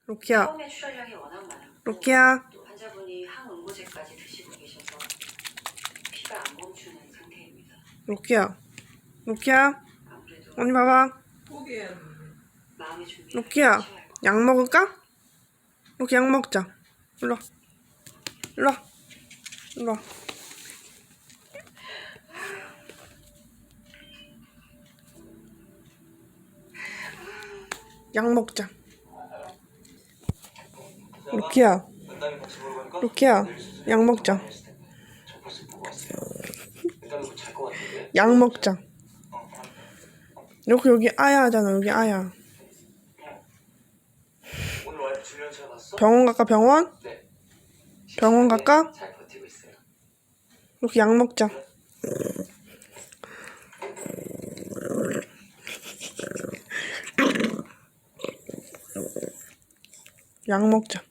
로키야, 처음에 출혈량이 워낙 많았고 로키야. 또 환자분이 항응고제까지 드시고 계셔서 피가 안 멈추는 상태입니다. 로키야, 로키야. 아무래도 언니 봐봐. 마음의 준비를 로키야, 하셔야 할 것 약 먹을까? 로키 약 먹자. 일로 와. 일로 와. 일로 와. 약 먹자. 로키야, 로키야, 약 먹자. 약 먹자. 여기 아야 하잖아. 여기 아야. 오늘 와이프 주변차 봤어? 병원 갈까? 병원? 네. 병원 갈까? 잘 버티고 있어요. 이렇게 약 먹자. 약 먹자.